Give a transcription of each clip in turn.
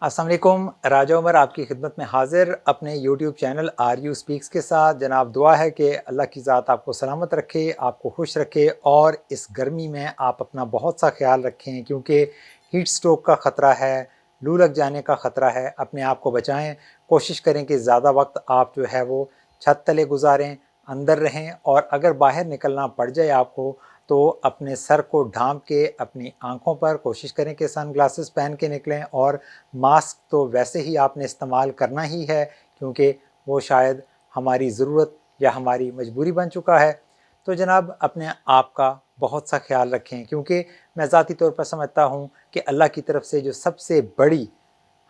अस्सलाम वालेकुम। राजा उमर आपकी खिदमत में हाजिर अपने YouTube channel are you speaks के साथ। जनाब दुआ है कि अल्लाह की ज़ात आपको सलामत रखे, आपको खुश रखे और इस गर्मी में आप अपना बहुत सा ख्याल रखें, क्योंकि हीट स्ट्रोक का ख़तरा है, लू लग जाने का ख़तरा है। अपने आप को बचाएं, कोशिश करें कि ज़्यादा वक्त आप जो है वो छत तले गुजारें, अंदर रहें, और अगर बाहर निकलना पड़ जाए आपको तो अपने सर को ढांप के अपनी आंखों पर कोशिश करें कि सन ग्लासेस पहन के निकलें। और मास्क तो वैसे ही आपने इस्तेमाल करना ही है, क्योंकि वो शायद हमारी ज़रूरत या हमारी मजबूरी बन चुका है। तो जनाब अपने आप का बहुत सा ख्याल रखें, क्योंकि मैं ज़ाती तौर पर समझता हूँ कि अल्लाह की तरफ से जो सबसे बड़ी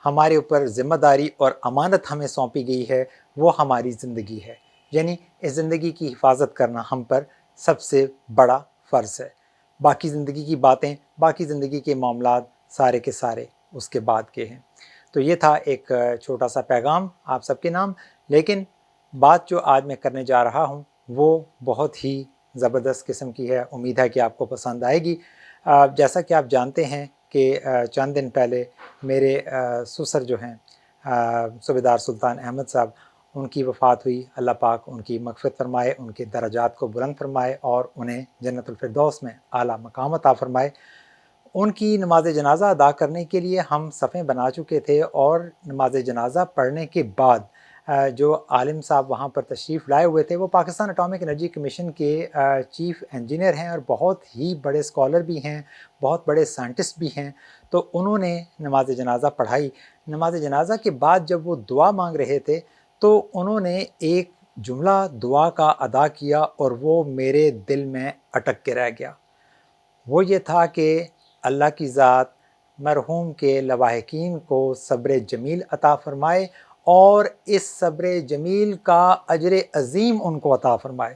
हमारे ऊपर ज़िम्मेदारी और अमानत हमें सौंपी गई है वो हमारी ज़िंदगी है। यानी इस ज़िंदगी की हिफाजत करना हम पर सबसे बड़ा फ़र्ज़ है। बाकी ज़िंदगी की बातें, बाकी ज़िंदगी के मामलात सारे के सारे उसके बाद के हैं। तो ये था एक छोटा सा पैगाम आप सबके नाम। लेकिन बात जो आज मैं करने जा रहा हूँ वो बहुत ही ज़बरदस्त किस्म की है। उम्मीद है कि आपको पसंद आएगी। जैसा कि आप जानते हैं कि चंद दिन पहले मेरे ससुर जो हैं सूबेदार सुल्तान अहमद साहब, उनकी वफ़ात हुई। अल्लाह पाक उनकी मग़फ़िरत फ़रमाए, उनके दर्जात को बुलंद फ़रमाए और उन्हें जन्नतुल फ़िरदौस में आला मकाम अता फ़रमाए। उनकी नमाज जनाज़ा अदा करने के लिए हम सफ़ें बना चुके थे, और नमाज जनाज़ा पढ़ने के बाद जो आलिम साहब वहाँ पर तशरीफ़ लाए हुए थे वो पाकिस्तान एटॉमिक एनर्जी कमीशन के चीफ़ इंजीनियर हैं और बहुत ही बड़े स्कॉलर भी हैं, बहुत बड़े साइंटिस्ट भी हैं। तो उन्होंने नमाज जनाज़ा पढ़ाई। नमाज जनाज़ा के बाद जब वो दुआ मांग रहे थे तो उन्होंने एक जुमला दुआ का अदा किया और वो मेरे दिल में अटक के रह गया। वो ये था कि अल्लाह की ज़ात मरहूम के लवाहिकीन को सब्र जमील अता फ़रमाए और इस सब्र जमील का अजर अज़ीम उनको अता फ़रमाए।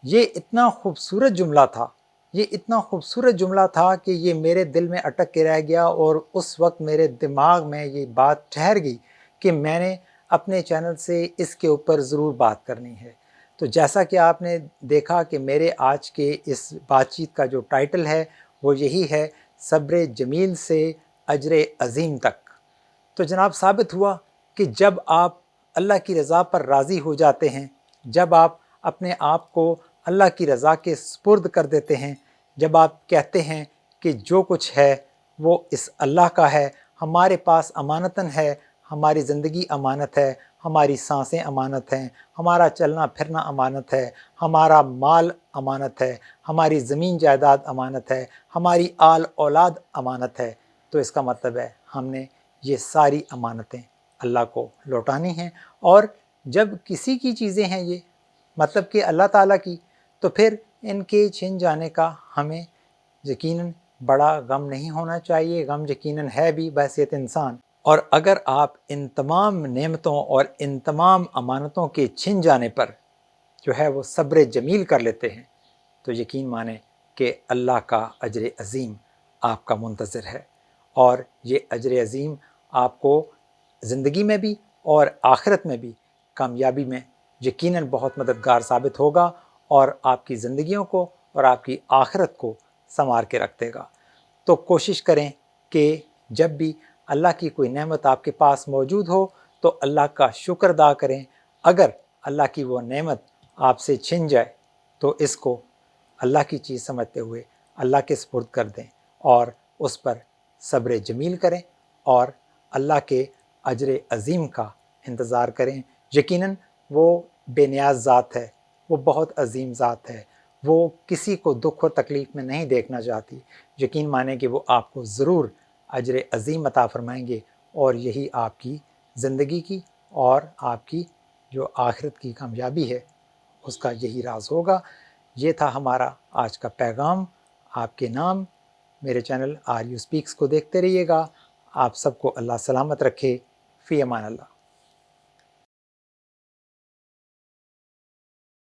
ये इतना खूबसूरत जुमला था, ये इतना खूबसूरत जुमला था कि ये मेरे दिल में अटक के रह गया, और उस वक्त मेरे दिमाग में ये बात ठहर गई कि मैंने अपने चैनल से इसके ऊपर ज़रूर बात करनी है। तो जैसा कि आपने देखा कि मेरे आज के इस बातचीत का जो टाइटल है वो यही है, सब्र जमील से अजर अज़ीम तक। तो जनाब साबित हुआ कि जब आप अल्लाह की रज़ा पर राज़ी हो जाते हैं, जब आप अपने आप को अल्लाह की रज़ा के सुपुर्द कर देते हैं, जब आप कहते हैं कि जो कुछ है वो इस अल्लाह का है, हमारे पास अमानतन है, हमारी ज़िंदगी अमानत है, हमारी सांसें अमानत हैं, हमारा चलना फिरना अमानत है, हमारा माल अमानत है, हमारी ज़मीन जायदाद अमानत है, हमारी आल औलाद अमानत है। तो इसका मतलब है हमने ये सारी अमानतें अल्लाह को लौटानी हैं। और जब किसी की चीज़ें हैं ये, मतलब कि अल्लाह ताला की, तो फिर इनके छिन जाने का हमें यकीनन बड़ा गम नहीं होना चाहिए। गम यकीनन है भी बहैसियत इंसान। और अगर आप इन तमाम नेमतों और इन तमाम अमानतों के छिन जाने पर जो है वो सब्र जमील कर लेते हैं, तो यकीन माने कि अल्लाह का अजर अज़ीम आपका मुंतज़िर है। और ये अजर अज़ीम आपको ज़िंदगी में भी और आखिरत में भी कामयाबी में यकीनन बहुत मददगार साबित होगा, और आपकी ज़िंदगियों को और आपकी आखिरत को संवार के रख देगा। तो कोशिश करें कि जब भी अल्लाह की कोई नेमत आपके पास मौजूद हो तो अल्लाह का शुक्र अदा करें। अगर अल्लाह की वो नेमत आपसे छिन जाए तो इसको अल्लाह की चीज़ समझते हुए अल्लाह के सुपुर्द कर दें और उस पर सब्र जमील करें और अल्लाह के अजर अज़ीम का इंतज़ार करें। यकीनन वो बेनियाज़ ज़ात है, वो बहुत अज़ीम ज़ात है, वो किसी को दुख और तकलीफ़ में नहीं देखना चाहती। यकीन माने कि वो आपको ज़रूर अजर अज़ीम अता फ़रमाएंगे, और यही आपकी ज़िंदगी की और आपकी जो आखिरत की कामयाबी है उसका यही राज होगा। ये था हमारा आज का पैगाम आपके नाम। मेरे चैनल आर यू स्पीक्स को देखते रहिएगा। आप सबको अल्लाह सलामत रखे। फ़ी अमान अल्लाह।